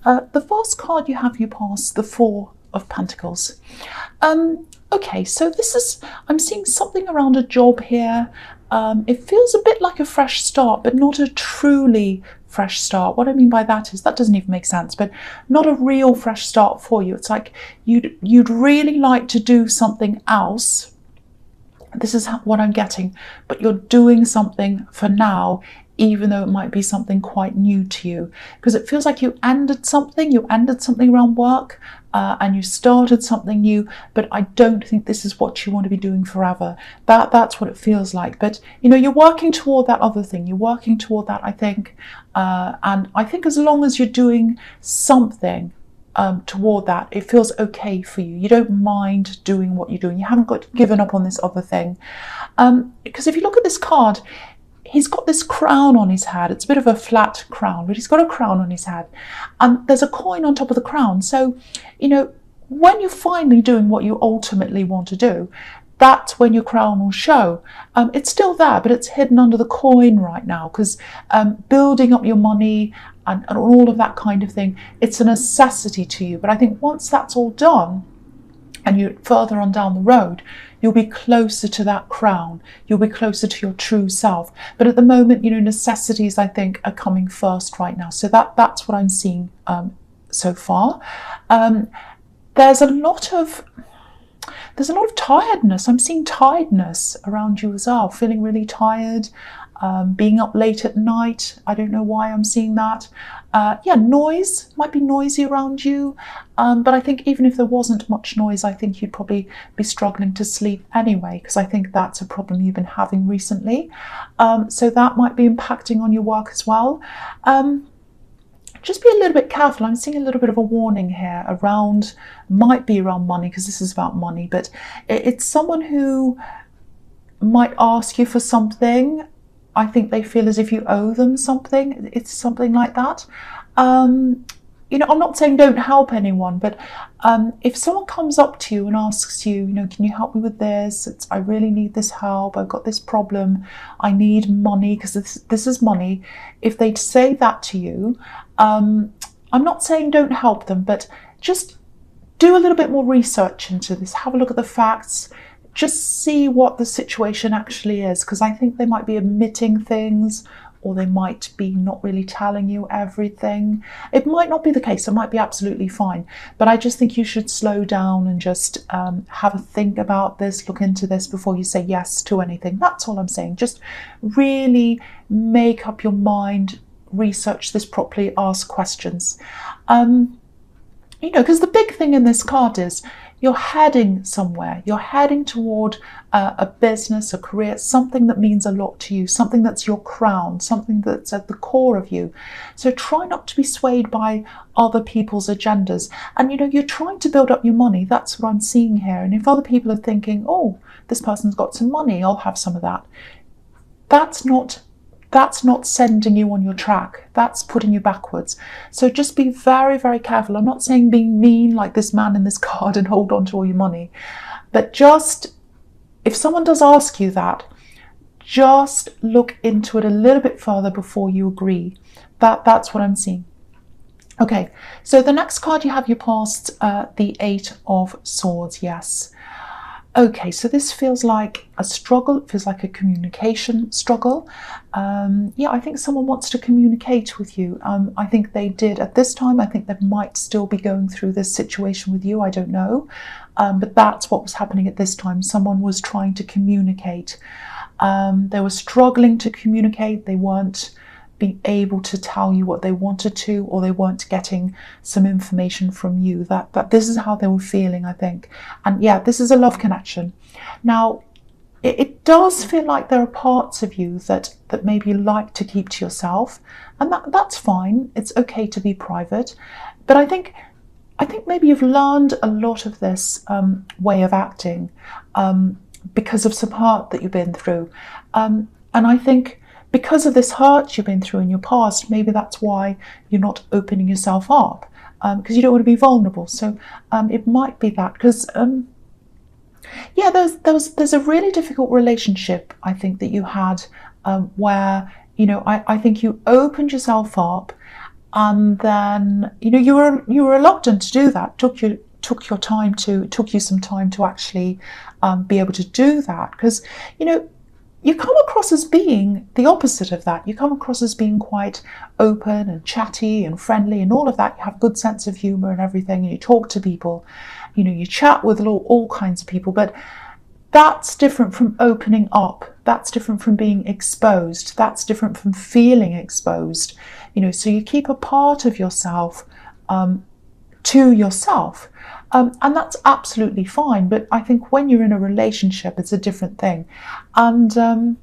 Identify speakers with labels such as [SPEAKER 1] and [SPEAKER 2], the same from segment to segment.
[SPEAKER 1] The first card you have, you pass the Four of Pentacles. Okay, so I'm seeing something around a job here. It feels a bit like a fresh start, but not a truly fresh start. What I mean by that is, that doesn't even make sense, but not a real fresh start for you. It's like you'd really like to do something else. This is what I'm getting, but you're doing something for now, even though it might be something quite new to you, because it feels like you ended something around work, and you started something new, but I don't think this is what you want to be doing forever. That's what it feels like. But you're working toward that other thing. You're working toward that, I think, and I think as long as you're doing something toward that, it feels okay for you. You don't mind doing what you're doing. You haven't got given up on this other thing, because if you look at this card, he's got this crown on his head. It's a bit of a flat crown, but he's got a crown on his head, and there's a coin on top of the crown. So when you're finally doing what you ultimately want to do, that's when your crown will show. It's still there, but it's hidden under the coin right now, because building up your money and all of that kind of thing, it's a necessity to you. But I think once that's all done, and you're further on down the road, you'll be closer to that crown. You'll be closer to your true self. But at the moment, necessities, I think, are coming first right now. So that's what I'm seeing so far. There's a lot of tiredness. I'm seeing tiredness around you as well, feeling really tired, being up late at night. I don't know why I'm seeing that. Noise might be noisy around you, but I think even if there wasn't much noise, I think you'd probably be struggling to sleep anyway, because I think that's a problem you've been having recently. So that might be impacting on your work as well. Just be a little bit careful. I'm seeing a little bit of a warning here might be around money, because this is about money, but it's someone who might ask you for something. I think they feel as if you owe them something. It's something like that. I'm not saying don't help anyone, but if someone comes up to you and asks you, can you help me with this? I really need this help. I've got this problem. I need money, because this is money. If they say that to you, I'm not saying don't help them, but just do a little bit more research into this. Have a look at the facts. Just see what the situation actually is, because I think they might be omitting things, or they might be not really telling you everything. It might not be the case. It might be absolutely fine. But I just think you should slow down and just have a think about this, look into this before you say yes to anything. That's all I'm saying. Just really make up your mind, research this properly, ask questions. Because the big thing in this card is you're heading somewhere. You're heading toward a business, a career, something that means a lot to you, something that's your crown, something that's at the core of you. So try not to be swayed by other people's agendas. And you're trying to build up your money. That's what I'm seeing here. And if other people are thinking, oh, this person's got some money, I'll have some of that, that's not sending you on your track. That's putting you backwards. So just be very, very careful. I'm not saying being mean like this man in this card and hold on to all your money, but just, if someone does ask you that, just look into it a little bit further before you agree. That's what I'm seeing. Okay, so the next card you have, you passed the Eight of Swords. Yes. Okay, so this feels like a struggle. It feels like a communication struggle. I think someone wants to communicate with you. I think they did at this time. I think they might still be going through this situation with you. I don't know. But that's what was happening at this time. Someone was trying to communicate. They were struggling to communicate. They weren't being able to tell you what they wanted to, or they weren't getting some information from you. That this is how they were feeling, I think. And yeah, this is a love connection. Now, it does feel like there are parts of you that maybe you like to keep to yourself, and that's fine. It's okay to be private. But I think maybe you've learned a lot of this way of acting because of some hurt that you've been through. And I think because of this hurt you've been through in your past, maybe that's why you're not opening yourself up, because you don't want to be vulnerable. So it might be that, because there's a really difficult relationship, I think, that you had where I think you opened yourself up, and then you were reluctant to do that. Took you some time to actually be able to do that, because you come across as being the opposite of that. You come across as being quite open and chatty and friendly and all of that. You have a good sense of humour and everything, and you talk to people, you chat with all kinds of people, but that's different from opening up. That's different from being exposed. That's different from feeling exposed. So you keep a part of yourself to yourself. And that's absolutely fine. But I think when you're in a relationship, it's a different thing. And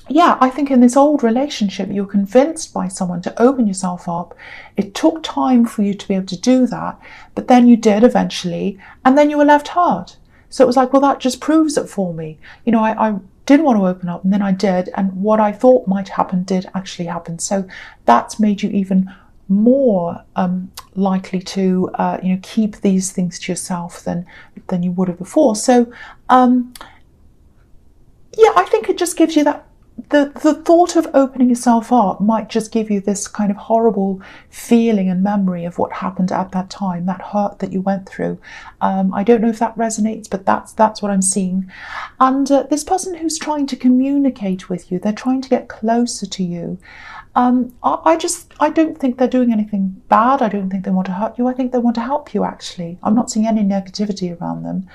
[SPEAKER 1] I think in this old relationship, you're convinced by someone to open yourself up. It took time for you to be able to do that, but then you did eventually, and then you were left hurt. So it was like, well, that just proves it for me. I didn't want to open up, and then I did, and what I thought might happen did actually happen. So that's made you even more likely to keep these things to yourself than you would have before. So I think it just gives you that the thought of opening yourself up might just give you this kind of horrible feeling and memory of what happened at that time, that hurt that you went through. I don't know if that resonates, but that's what I'm seeing. And this person who's trying to communicate with you, they're trying to get closer to you. I don't think they're doing anything bad. I don't think they want to hurt you. I think they want to help you, actually. I'm not seeing any negativity around them.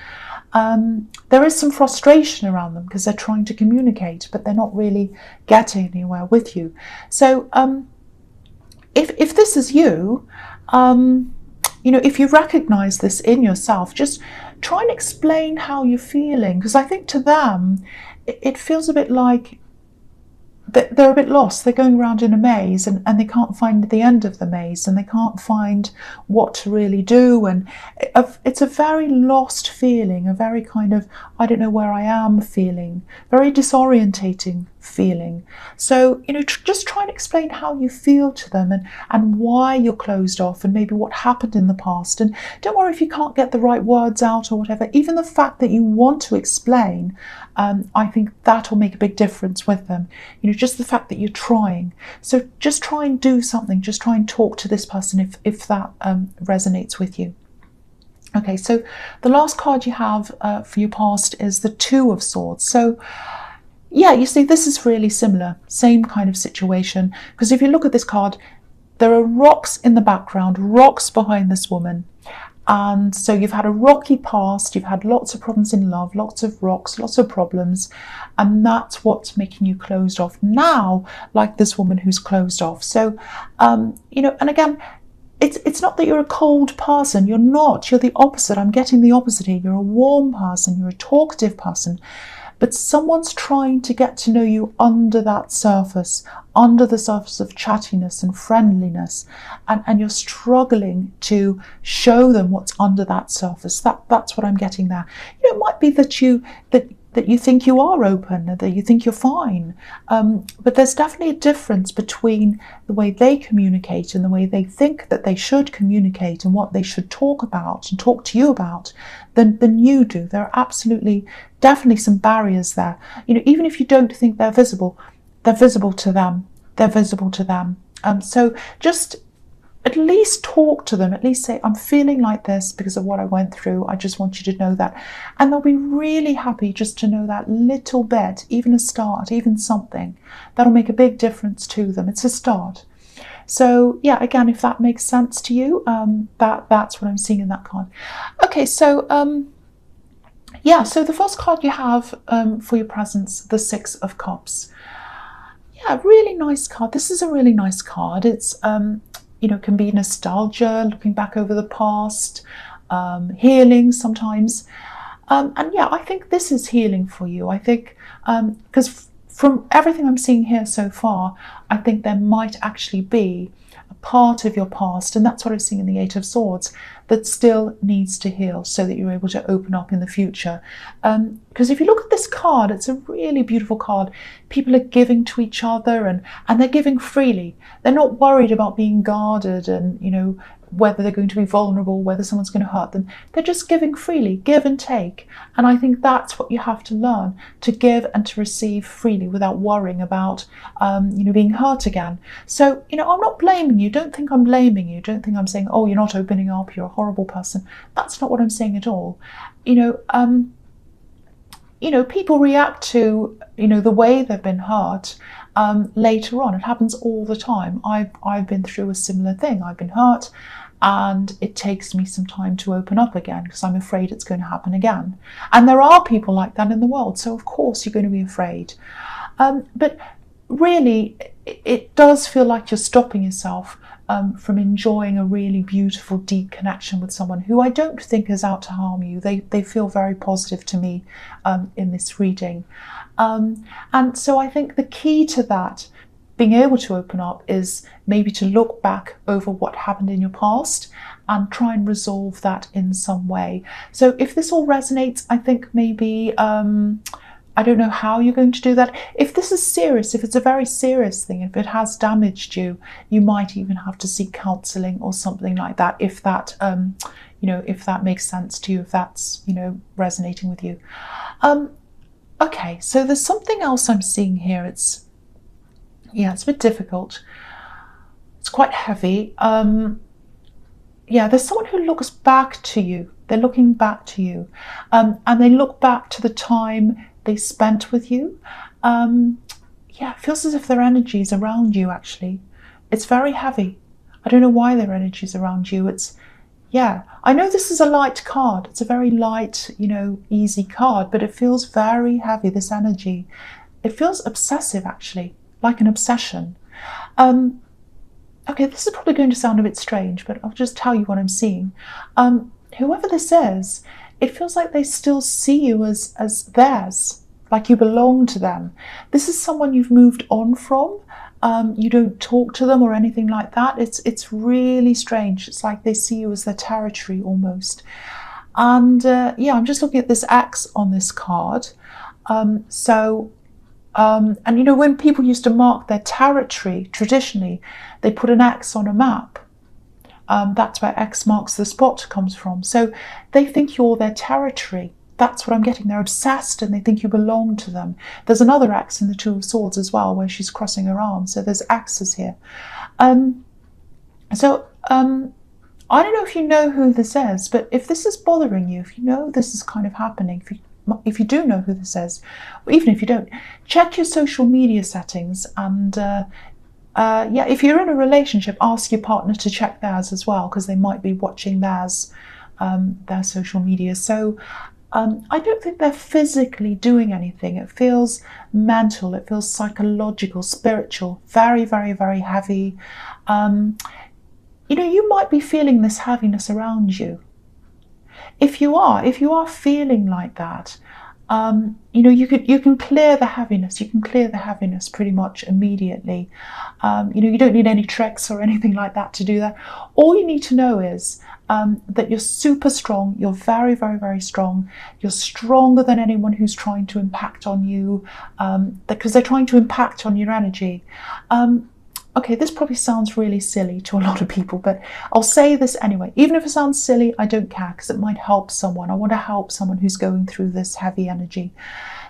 [SPEAKER 1] There is some frustration around them because they're trying to communicate, but they're not really getting anywhere with you. So if this is you, if you recognize this in yourself, just try and explain how you're feeling, because I think to them, it feels a bit like they're a bit lost. They're going around in a maze and they can't find the end of the maze, and they can't find what to really do. And it's a very lost feeling, a very kind of, I don't know where I am feeling, very disorientating feeling. So, just try and explain how you feel to them and why you're closed off and maybe what happened in the past. And don't worry if you can't get the right words out or whatever. Even the fact that you want to explain, I think that will make a big difference with them. Just the fact that you're trying. So just try and do something. Just try and talk to this person if that resonates with you. Okay, so the last card you have for your past is the Two of Swords. So yeah, you see, this is really similar, same kind of situation. Because if you look at this card, there are rocks in the background, rocks behind this woman. And so you've had a rocky past, you've had lots of problems in love, lots of rocks, lots of problems, and that's what's making you closed off now, like this woman who's closed off. So, and again, it's not that you're a cold person, you're not, you're the opposite. I'm getting the opposite here. You're a warm person, you're a talkative person, but someone's trying to get to know you under that surface, under the surface of chattiness and friendliness, and you're struggling to show them what's under that surface. That's what I'm getting there. It might be that you think you are open, that you think you're fine, but there's definitely a difference between the way they communicate and the way they think that they should communicate and what they should talk about and talk to you about than you do. There are definitely some barriers there. Even if you don't think they're visible to them. They're visible to them. So just at least talk to them, at least say, I'm feeling like this because of what I went through. I just want you to know that. And they'll be really happy just to know that little bit, even a start, even something. That'll make a big difference to them. It's a start. So yeah, again, if that makes sense to you, that's what I'm seeing in that card. Okay, so so the first card you have for your presence, the Six of Cups. Yeah, really nice card. This is a really nice card. It's can be nostalgia, looking back over the past, healing sometimes. And yeah, I think this is healing for you. I think, because from everything I'm seeing here so far, I think there might actually be a part of your past, and that's what I'm seeing in the Eight of Swords, that still needs to heal so that you're able to open up in the future. Because if you look at this card, it's a really beautiful card. People are giving to each other and they're giving freely. They're not worried about being guarded and, whether they're going to be vulnerable, whether someone's going to hurt them. They're just giving freely, give and take. And I think that's what you have to learn, to give and to receive freely without worrying about, being hurt again. So, I'm not blaming you. don't think I'm blaming you. Don't think I'm saying, oh, you're not opening up, you're a horrible person. That's not what I'm saying at all. People react to, the way they've been hurt later on. It happens all the time. I've been through a similar thing. I've been hurt, and it takes me some time to open up again because I'm afraid it's going to happen again. And there are people like that in the world, so of course you're going to be afraid. But really, it does feel like you're stopping yourself from enjoying a really beautiful, deep connection with someone who I don't think is out to harm you. They feel very positive to me in this reading. And so I think the key to that, being able to open up, is maybe to look back over what happened in your past and try and resolve that in some way. So if this all resonates, I think maybe, I don't know how you're going to do that. If this is serious, if it's a very serious thing, if it has damaged you, you might even have to seek counselling or something like that, if that, if that makes sense to you, if that's, resonating with you. Okay, so there's something else I'm seeing here. It's a bit difficult. It's quite heavy. There's someone who looks back to you. They're looking back to you, and they look back to the time they spent with you. It feels as if their energy is around you, actually. It's very heavy. I don't know why their energy is around you. I know this is a light card. It's a very light, easy card, but it feels very heavy, this energy. It feels obsessive, actually, like an obsession. Okay, this is probably going to sound a bit strange, but I'll just tell you what I'm seeing. Whoever this is, it feels like they still see you as theirs, like you belong to them. This is someone you've moved on from. You don't talk to them or anything like that. It's really strange. It's like they see you as their territory almost. And I'm just looking at this X on this card. And when people used to mark their territory, traditionally, they put an X on a map. That's where X marks the spot comes from. So they think you're their territory. That's what I'm getting. They're obsessed and they think you belong to them. There's another X in the Two of Swords as well, where she's crossing her arms. So there's X's here. I don't know if you know who this is, but if this is bothering you, if you know this is kind of happening, if you do know who this is, or even if you don't, check your social media settings, and if you're in a relationship, ask your partner to check theirs as well, because they might be watching theirs, their social media. So I don't think they're physically doing anything. It feels mental, it feels psychological, spiritual, very, very, very heavy. You might be feeling this heaviness around you. If you are feeling like that, you can clear the heaviness. You can clear the heaviness pretty much immediately. You don't need any tricks or anything like that to do that. All you need to know is that you're super strong. You're very, very, very strong. You're stronger than anyone who's trying to impact on you, because they're trying to impact on your energy. Okay, this probably sounds really silly to a lot of people, but I'll say this anyway. Even if it sounds silly, I don't care, because it might help someone. I want to help someone who's going through this heavy energy.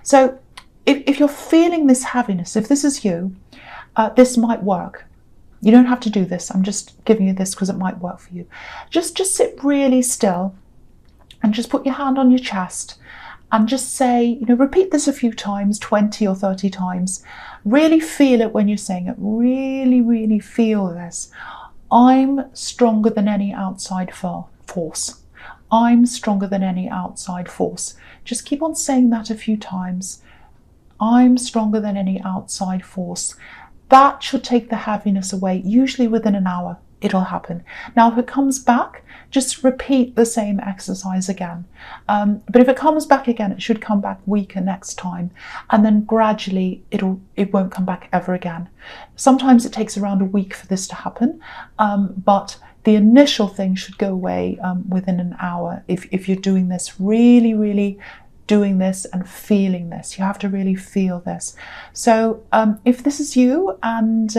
[SPEAKER 1] So if you're feeling this heaviness, if this is you, this might work. You don't have to do this. I'm just giving you this because it might work for you. Just sit really still and just put your hand on your chest and just say, repeat this a few times, 20 or 30 times. Really feel it when you're saying it. Really, really feel this. I'm stronger than any outside force. I'm stronger than any outside force. Just keep on saying that a few times. I'm stronger than any outside force. That should take the heaviness away. Usually within an hour, it'll happen. Now, if it comes back, just repeat the same exercise again. But if it comes back again, it should come back weaker next time. And then gradually, it won't come back ever again. Sometimes it takes around a week for this to happen. But the initial thing should go away within an hour. If you're doing this, really, really doing this and feeling this. You have to really feel this. So if this is you, and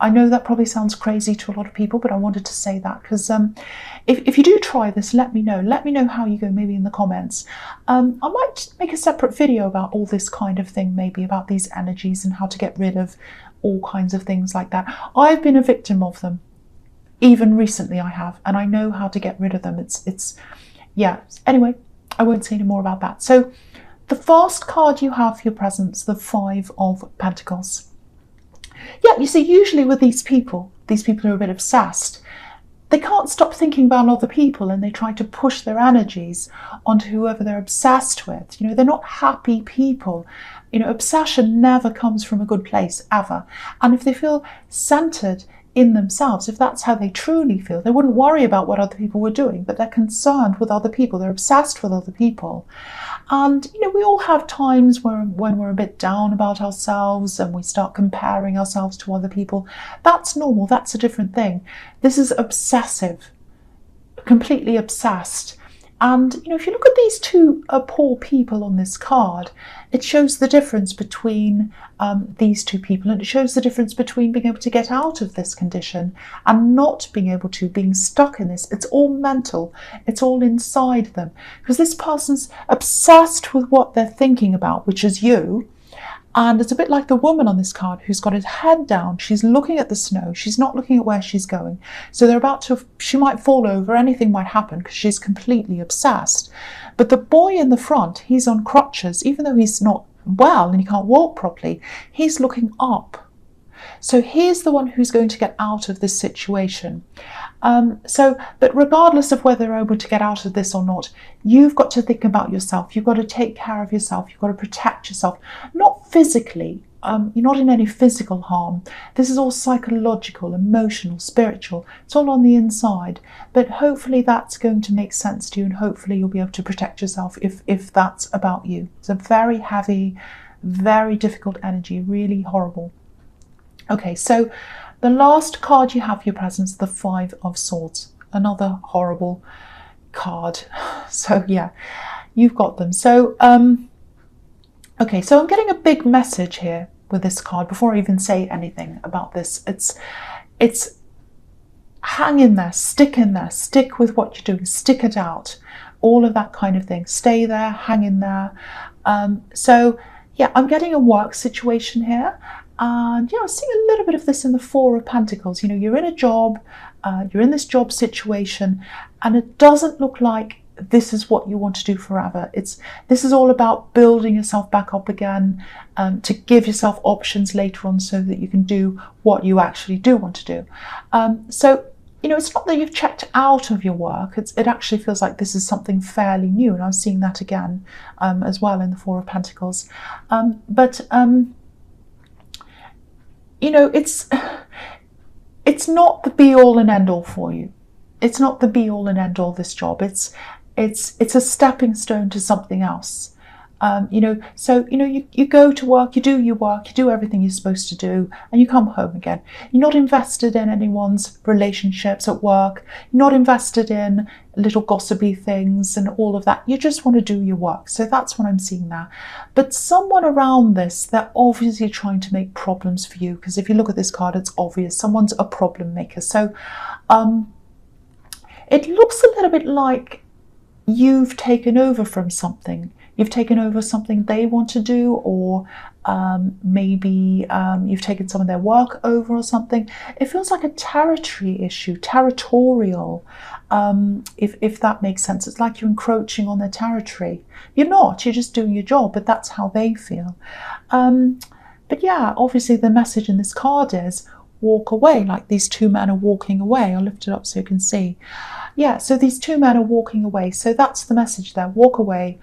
[SPEAKER 1] I know that probably sounds crazy to a lot of people, but I wanted to say that because if you do try this, let me know. Let me know how you go, maybe in the comments. I might make a separate video about all this kind of thing, maybe about these energies and how to get rid of all kinds of things like that. I've been a victim of them. Even recently I have, and I know how to get rid of them. Yeah. Anyway, I won't say any more about that. So the first card you have for your presence, the Five of Pentacles. Yeah, you see, usually with these people are a bit obsessed. They can't stop thinking about other people, and they try to push their energies onto whoever they're obsessed with. They're not happy people. Obsession never comes from a good place, ever. And if they feel centered in themselves, if that's how they truly feel, they wouldn't worry about what other people were doing, but they're concerned with other people. They're obsessed with other people. And, we all have times when we're a bit down about ourselves and we start comparing ourselves to other people. That's normal. That's a different thing. This is obsessive, completely obsessed. And, if you look at these two poor people on this card, it shows the difference between these two people, and it shows the difference between being able to get out of this condition and not being able to, being stuck in this. It's all mental. It's all inside them. Because this person's obsessed with what they're thinking about, which is you. And it's a bit like the woman on this card who's got his head down. She's looking at the snow. She's not looking at where she's going. So she might fall over. Anything might happen because she's completely obsessed. But the boy in the front, he's on crutches. Even though he's not well and he can't walk properly, he's looking up. So he's the one who's going to get out of this situation. But regardless of whether they're able to get out of this or not, you've got to think about yourself. You've got to take care of yourself. You've got to protect yourself. Not physically. You're not in any physical harm. This is all psychological, emotional, spiritual. It's all on the inside. But hopefully that's going to make sense to you, and hopefully you'll be able to protect yourself if that's about you. It's a very heavy, very difficult energy, really horrible. Okay, so the last card you have for your presence, the Five of Swords. Another horrible card. So yeah, you've got them. So, okay, so I'm getting a big message here with this card before I even say anything about this. It's hang in there, stick with what you're doing, stick it out, all of that kind of thing. Stay there, hang in there. So yeah, I'm getting a work situation here. And I'm seeing a little bit of this in the Four of Pentacles. You're in a job, you're in this job situation, and it doesn't look like this is what you want to do forever. This is all about building yourself back up again, to give yourself options later on so that you can do what you actually do want to do. So it's not that you've checked out of your work. It actually feels like this is something fairly new, and I'm seeing that again as well in the Four of Pentacles. It's not the be-all and end-all for you. It's not the be-all and end-all, this job. It's a stepping stone to something else. You go to work, you do your work, you do everything you're supposed to do, and you come home again. You're not invested in anyone's relationships at work. You're not invested in little gossipy things and all of that. You just want to do your work. So that's what I'm seeing there. But someone around this, they're obviously trying to make problems for you, because if you look at this card, it's obvious. Someone's a problem maker. So it looks a little bit like you've taken over from something. You've taken over something they want to do, or maybe you've taken some of their work over or something. It feels like a territory issue, territorial, if that makes sense. It's like you're encroaching on their territory. You're not, you're just doing your job, but that's how they feel. But yeah, obviously the message in this card is walk away, like these two men are walking away. I'll lift it up so you can see. Yeah, so these two men are walking away. So that's the message there, walk away.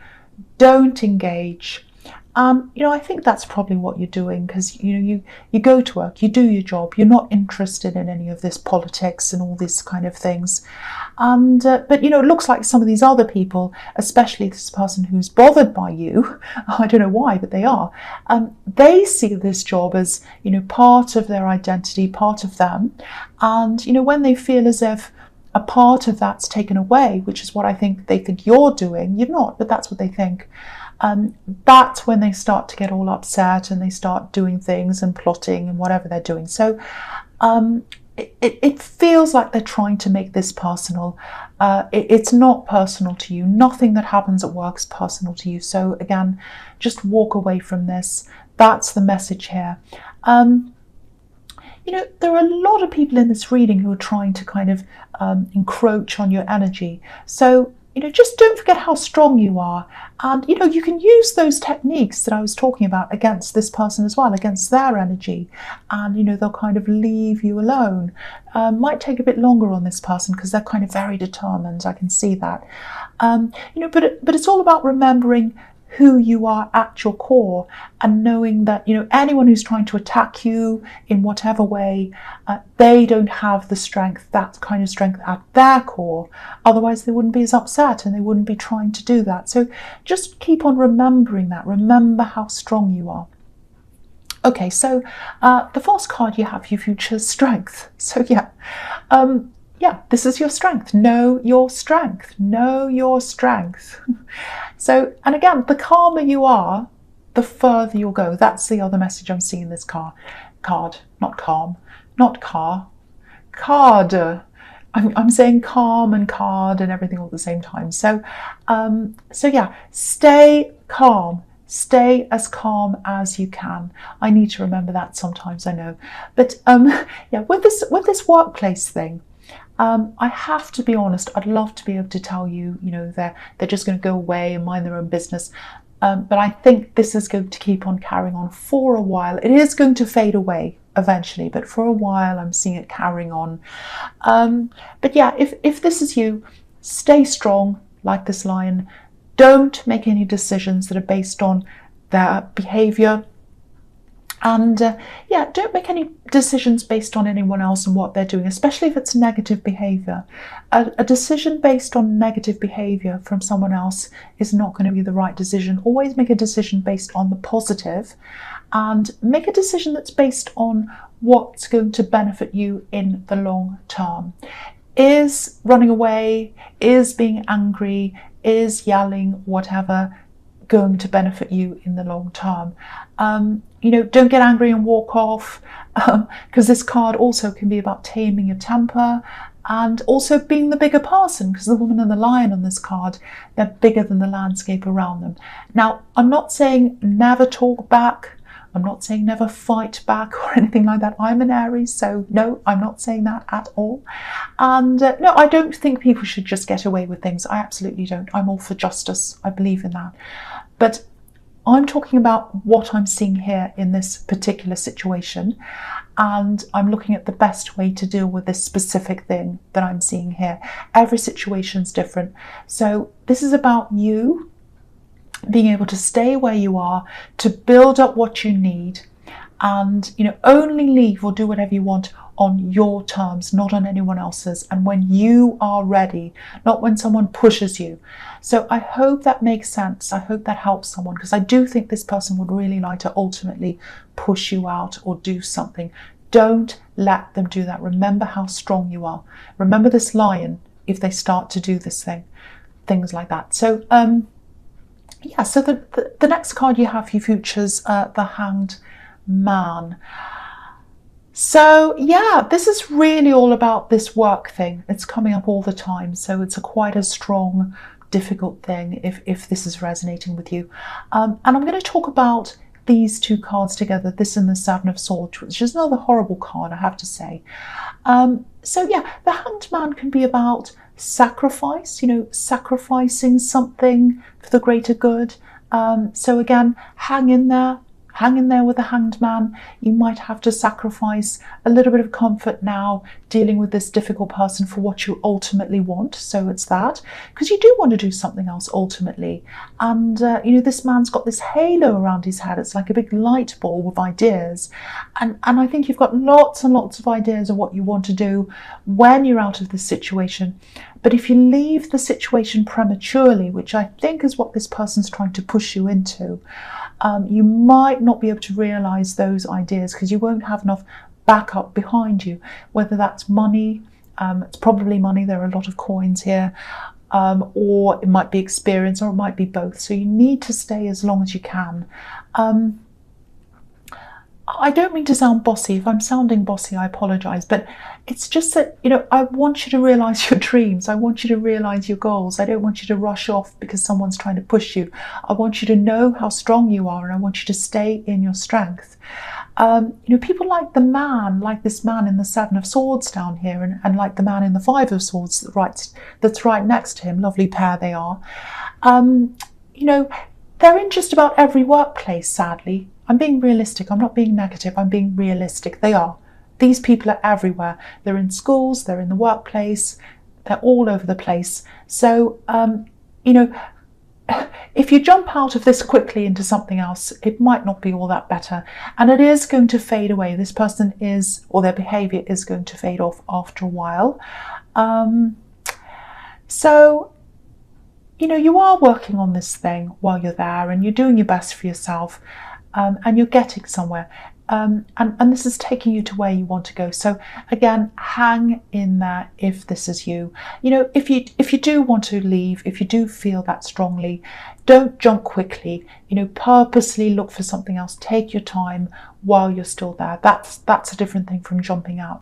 [SPEAKER 1] Don't engage. I think that's probably what you're doing, because you go to work, you do your job, you're not interested in any of this politics and all these kind of things. And but it looks like some of these other people, especially this person who's bothered by you, I don't know why, but they are. They see this job as part of their identity, part of them. And when they feel as if a part of that's taken away, which is what I think they think you're doing. You're not, but that's what they think. That's when they start to get all upset and they start doing things and plotting and whatever they're doing. So it feels like they're trying to make this personal. It's not personal to you. Nothing that happens at work is personal to you. So again, just walk away from this. That's the message here. there are a lot of people in this reading who are trying to kind of encroach on your energy. So, just don't forget how strong you are. And, you can use those techniques that I was talking about against this person as well, against their energy. And, they'll kind of leave you alone. Might take a bit longer on this person because they're kind of very determined. I can see that. But it's all about remembering who you are at your core, and knowing that anyone who's trying to attack you in whatever way, they don't have the strength, that kind of strength at their core. Otherwise they wouldn't be as upset and they wouldn't be trying to do that. So just keep on remembering that. Remember how strong you are. Okay, so the first card you have, your future strength. So yeah, this is your strength. Know your strength. Know your strength. So, and again, the calmer you are, the further you'll go. That's the other message I'm seeing in this card. Not calm, not car. Card. I'm saying calm and card and everything all at the same time. So yeah, stay calm. Stay as calm as you can. I need to remember that sometimes, I know. But yeah, with this workplace thing, I have to be honest. I'd love to be able to tell you, they're just going to go away and mind their own business. But I think this is going to keep on carrying on for a while. It is going to fade away eventually, but for a while I'm seeing it carrying on. But yeah, if this is you, stay strong like this lion. Don't make any decisions that are based on their behavior. And yeah, don't make any decisions based on anyone else and what they're doing, especially if it's negative behavior. A decision based on negative behavior from someone else is not going to be the right decision. Always make a decision based on the positive, and make a decision that's based on what's going to benefit you in the long term. Is running away, is being angry, is yelling, whatever, going to benefit you in the long term? Don't get angry and walk off, because this card also can be about taming your temper and also being the bigger person, because the woman and the lion on this card, they're bigger than the landscape around them. Now, I'm not saying never talk back. I'm not saying never fight back or anything like that. I'm an Aries, so no, I'm not saying that at all. And no, I don't think people should just get away with things. I absolutely don't. I'm all for justice. I believe in that. But I'm talking about what I'm seeing here in this particular situation, and I'm looking at the best way to deal with this specific thing that I'm seeing here. Every situation's different. So this is about you being able to stay where you are, to build up what you need, and only leave or do whatever you want on your terms, not on anyone else's, and when you are ready, not when someone pushes you. So I hope that makes sense. I hope that helps someone, because I do think this person would really like to ultimately push you out or do something. Don't let them do that. Remember how strong you are. Remember this lion if they start to do this thing, things like that. So yeah, so the next card you have for your futures, the Hanged Man. So yeah, this is really all about this work thing. It's coming up all the time, so it's quite a strong, difficult thing if this is resonating with you. And I'm going to talk about these two cards together, this and the Seven of Swords, which is another horrible card, I have to say. So yeah, the Hanged Man can be about sacrifice, sacrificing something for the greater good. So again, hang in there with the Hanged Man. You might have to sacrifice a little bit of comfort now dealing with this difficult person for what you ultimately want. So it's that, because you do want to do something else ultimately. And this man's got this halo around his head. It's like a big light ball with ideas, and I think you've got lots and lots of ideas of what you want to do when you're out of this situation. But if you leave the situation prematurely, which I think is what this person's trying to push you into, you might not be able to realize those ideas because you won't have enough backup behind you, whether that's money, it's probably money, there are a lot of coins here, or it might be experience, or it might be both. So you need to stay as long as you can. I don't mean to sound bossy. If I'm sounding bossy, I apologise, but it's just that, I want you to realise your dreams. I want you to realise your goals. I don't want you to rush off because someone's trying to push you. I want you to know how strong you are, and I want you to stay in your strength. People like the man, like this man in the Seven of Swords down here, and like the man in the Five of Swords that's right next to him. Lovely pair they are. They're in just about every workplace, sadly. I'm being realistic. I'm not being negative. I'm being realistic. They are. These people are everywhere. They're in schools. They're in the workplace. They're all over the place. So, if you jump out of this quickly into something else, it might not be all that better. And it is going to fade away. This person is, or their behaviour is going to fade off after a while. You are working on this thing while you're there, and you're doing your best for yourself, and you're getting somewhere. And this is taking you to where you want to go. So again, hang in there if this is you. If you do want to leave, if you do feel that strongly, don't jump quickly. Purposely look for something else. Take your time while you're still there. That's a different thing from jumping out.